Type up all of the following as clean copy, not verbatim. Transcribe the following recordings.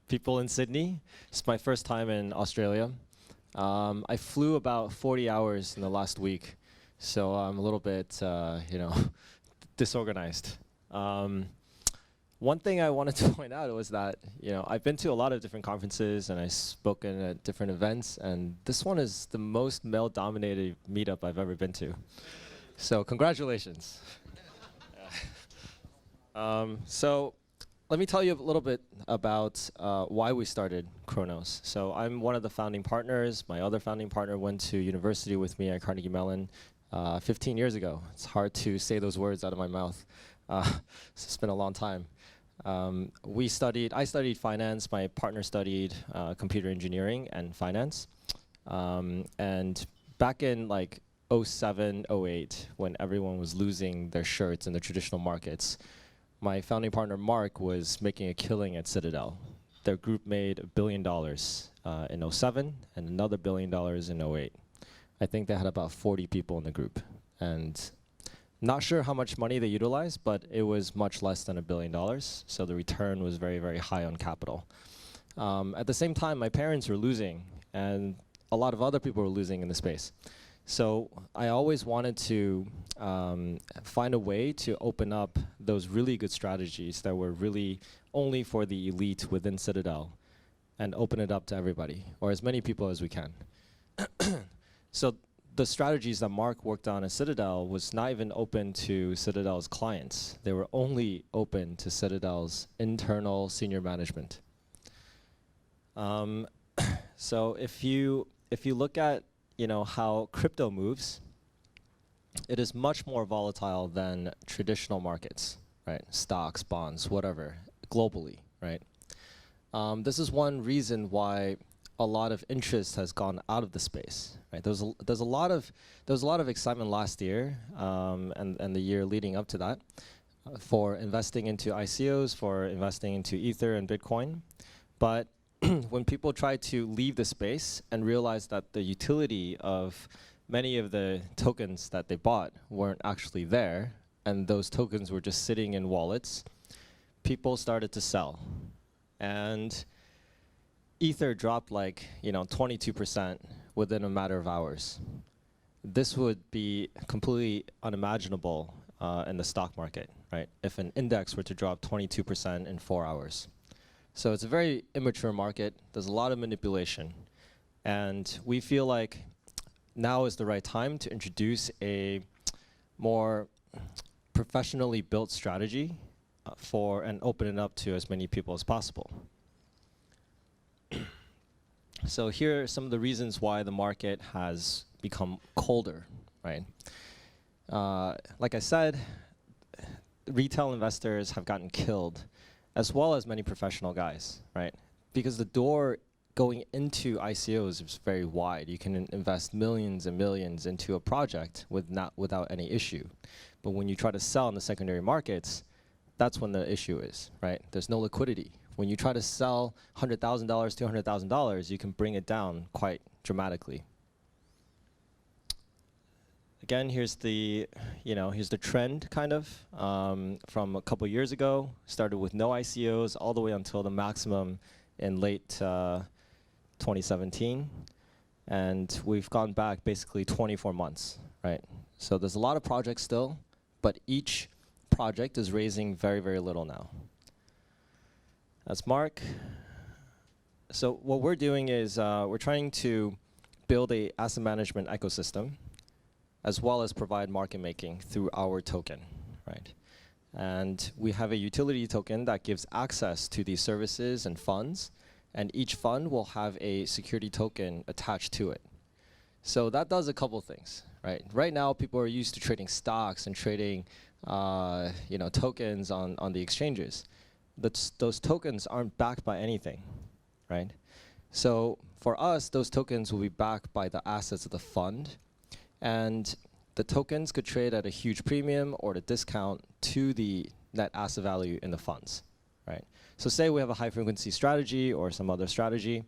people in Sydney. It's my first time in Australia. I flew about 40 hours in the last week, so I'm a little bit, disorganized. One thing I wanted to point out was that, I've been to a lot of different conferences and I've spoken at different events, and this one is the most male-dominated meetup I've ever been to. So congratulations. So let me tell you a little bit about why we started Kronos. So I'm one of the founding partners. My other founding partner went to university with me at Carnegie Mellon 15 years ago. It's hard to say those words out of my mouth. It's been a long time. I studied finance. My partner studied computer engineering and finance. And back in like 07, 08, when everyone was losing their shirts in the traditional markets, my founding partner, Mark, was making a killing at Citadel. Their group made $1 billion in 07 and another $1 billion in 08. I think they had about 40 people in the group. And not sure how much money they utilized, but it was much less than $1 billion. So the return was very, very high on capital. At the same time, my parents were losing, and a lot of other people were losing in the space. So I always wanted to find a way to open up those really good strategies that were really only for the elite within Citadel and open it up to everybody, or as many people as we can. So the strategies that Mark worked on at Citadel was not even open to Citadel's clients. They were only open to Citadel's internal senior management. So if you look at how crypto moves, it is much more volatile than traditional markets, right? Stocks, bonds, whatever, globally, right? This is one reason why a lot of interest has gone out of the space, right? There was a lot of excitement last year and the year leading up to that for investing into ICOs, for investing into Ether and Bitcoin, but when people try to leave the space and realize that the utility of many of the tokens that they bought weren't actually there, and those tokens were just sitting in wallets, people started to sell. And Ether dropped like 22% within a matter of hours. This would be completely unimaginable in the stock market, right? If an index were to drop 22% in 4 hours. So it's a very immature market. There's a lot of manipulation. And we feel like now is the right time to introduce a more professionally built strategy and open it up to as many people as possible. So here are some of the reasons why the market has become colder, right? Like I said, retail investors have gotten killed, as well as many professional guys, right? Because the door going into ICOs is very wide. You can invest millions and millions into a project without any issue. But when you try to sell in the secondary markets, that's when the issue is, right? There's no liquidity. When you try to sell $100,000, $200,000, you can bring it down quite dramatically. Again, here's the trend kind of from a couple years ago. Started with no ICOs all the way until the maximum in late 2017, and we've gone back basically 24 months, right? So there's a lot of projects still, but each project is raising very, very little now. That's Mark. So what we're doing is we're trying to build a asset management ecosystem, as well as provide market making through our token, right? And we have a utility token that gives access to these services and funds, and each fund will have a security token attached to it. So that does a couple things, right? Right now, people are used to trading stocks and trading tokens on the exchanges. Those tokens aren't backed by anything, right? So for us, those tokens will be backed by the assets of the fund, and the tokens could trade at a huge premium or at a discount to the net asset value in the funds, right? So say we have a high frequency strategy or some other strategy,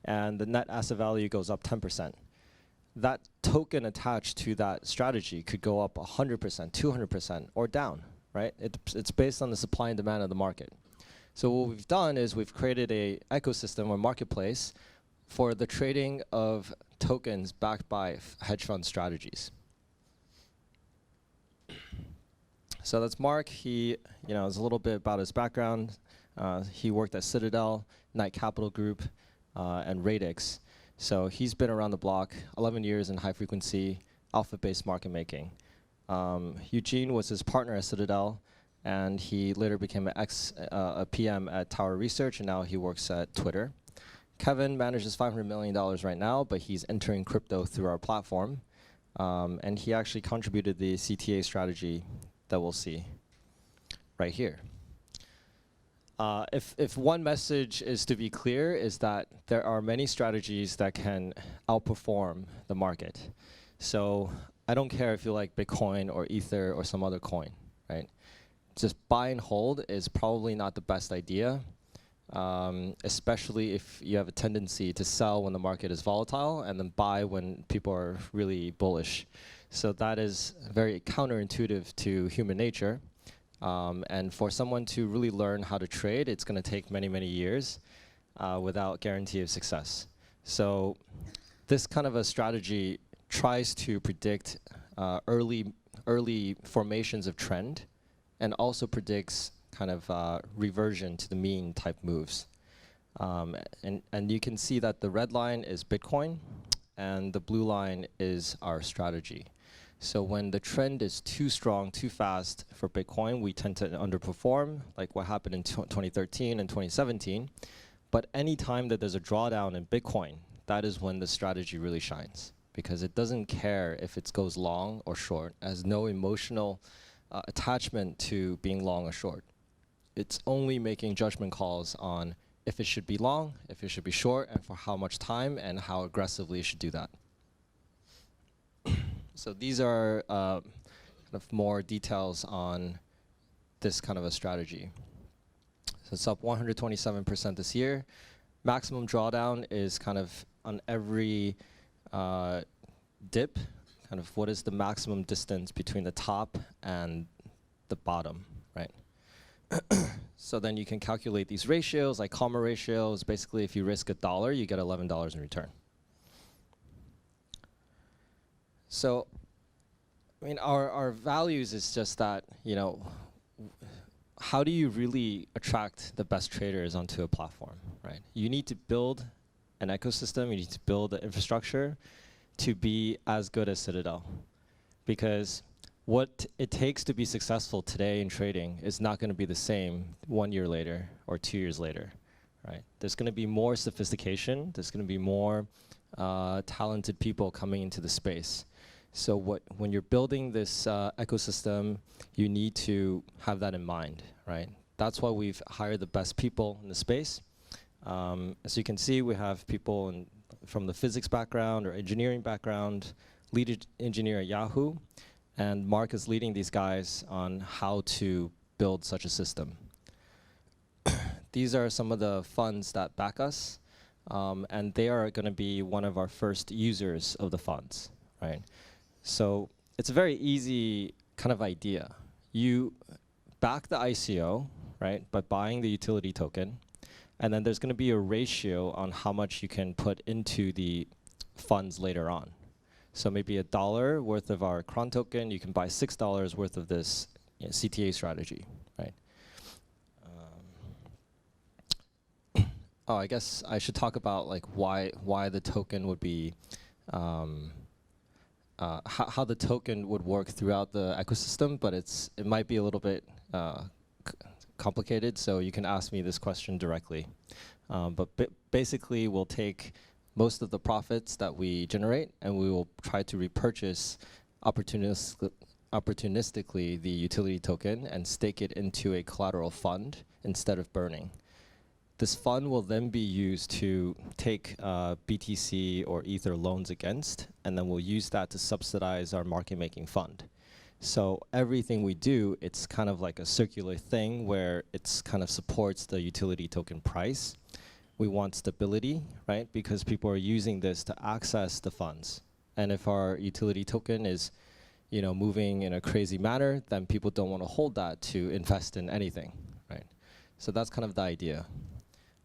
and the net asset value goes up 10%. That token attached to that strategy could go up 100%, 200%, or down, right? It's based on the supply and demand of the market. So what we've done is we've created a ecosystem or marketplace for the trading of tokens backed by hedge fund strategies. So that's Mark. He, is a little bit about his background. He worked at Citadel, Knight Capital Group, and Radix. So he's been around the block, 11 years in high-frequency, alpha-based market making. Eugene was his partner at Citadel, and he later became a PM at Tower Research, and now he works at Twitter. Kevin manages $500 million right now, but he's entering crypto through our platform. And he actually contributed the CTA strategy that we'll see right here. If one message is to be clear, is that there are many strategies that can outperform the market. So I don't care if you like Bitcoin or Ether or some other coin, right? Just buy and hold is probably not the best idea, especially if you have a tendency to sell when the market is volatile and then buy when people are really bullish. So that is very counterintuitive to human nature. And for someone to really learn how to trade, it's going to take many, many years without guarantee of success. So this kind of a strategy tries to predict early formations of trend and also predicts kind of reversion to the mean type moves. And you can see that the red line is Bitcoin and the blue line is our strategy. So when the trend is too strong, too fast for Bitcoin, we tend to underperform, like what happened in 2013 and 2017. But any time that there's a drawdown in Bitcoin, that is when the strategy really shines, because it doesn't care if it goes long or short. It has no emotional attachment to being long or short. It's only making judgment calls on if it should be long, if it should be short, and for how much time, and how aggressively it should do that. So these are kind of more details on this kind of a strategy. So it's up 127% this year. Maximum drawdown is kind of on every dip, kind of what is the maximum distance between the top and the bottom, right? So then you can calculate these ratios, like comma ratios. Basically, if you risk $1, you get $11 in return. So, I mean, our values is just that, how do you really attract the best traders onto a platform, right? You need to build an ecosystem, you need to build the infrastructure to be as good as Citadel. Because what it takes to be successful today in trading is not going to be the same 1 year later or 2 years later, right? There's going to be more sophistication, there's going to be more talented people coming into the space. So when you're building this ecosystem, you need to have that in mind, right? That's why we've hired the best people in the space. As you can see, we have people from the physics background or engineering background, lead engineer at Yahoo, and Mark is leading these guys on how to build such a system. These are some of the funds that back us, and they are going to be one of our first users of the funds, right? So it's a very easy kind of idea. You back the ICO, right, by buying the utility token, and then there's going to be a ratio on how much you can put into the funds later on. So maybe $1 worth of our Cron token, you can buy $6 worth of this CTA strategy, right? Oh, I guess I should talk about like why the token would be, how the token would work throughout the ecosystem, but it might be a little bit complicated, so you can ask me this question directly. But basically, we'll take most of the profits that we generate, and we will try to repurchase opportunistically the utility token and stake it into a collateral fund instead of burning. This fund will then be used to take BTC or Ether loans against, and then we'll use that to subsidize our market-making fund. So everything we do, it's kind of like a circular thing where it's kind of supports the utility token price. We want stability, right? Because people are using this to access the funds. And if our utility token is, moving in a crazy manner, then people don't want to hold that to invest in anything, right? So that's kind of the idea.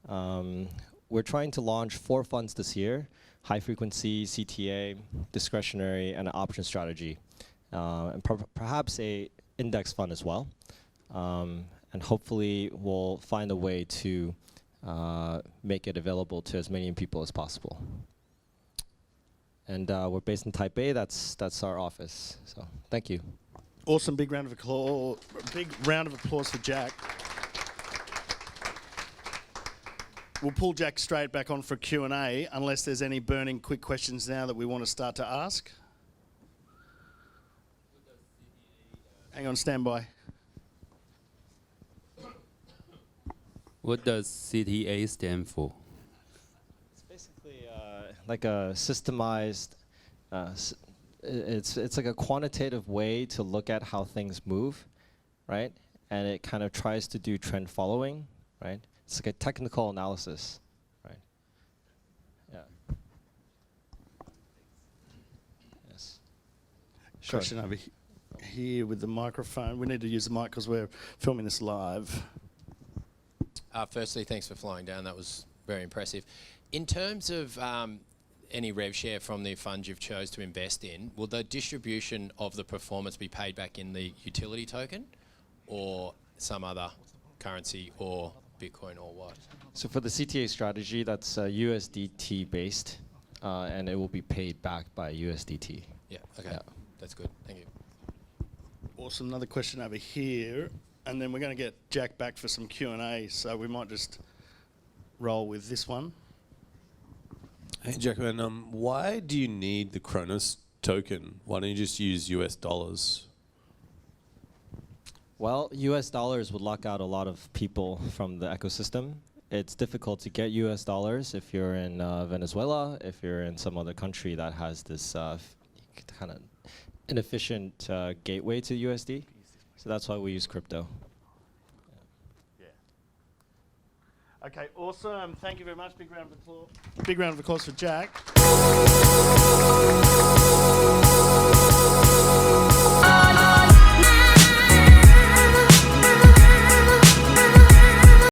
We're trying to launch 4 funds this year: high frequency, CTA, discretionary, and an option strategy, and perhaps a index fund as well. And hopefully we'll find a way to make it available to as many people as possible. And we're based in Taipei. That's our office. So thank you. Awesome. Big round of applause. Big round of applause for Jack. We'll pull Jack straight back on for Q&A unless there's any burning quick questions now that we want to start to ask. Hang on, stand by. What does CTA stand for? It's basically like a systemized. It's like a quantitative way to look at how things move, right? And it kind of tries to do trend following, right? It's like a technical analysis, right? Yeah. Yes. Sure. Question over here with the microphone. We need to use the mic because we're filming this live. Firstly, thanks for flying down. That was very impressive. In terms of any rev share from the fund you've chose to invest in, will the distribution of the performance be paid back in the utility token or some other currency or Bitcoin or what? So for the CTA strategy, that's USDT based, and it will be paid back by USDT. Yeah, okay. Yeah. That's good. Thank you. Awesome. Another question over here. And then we're going to get Jack back for some Q&A, so we might just roll with this one. Hey, Jackman, why do you need the Cronus token? Why don't you just use US dollars? Well, US dollars would lock out a lot of people from the ecosystem. It's difficult to get US dollars if you're in Venezuela, if you're in some other country that has this kind of inefficient gateway to USD. So that's why we use crypto. Yeah. Okay, awesome. Thank you very much. Big round of applause. Big round of applause for Jack.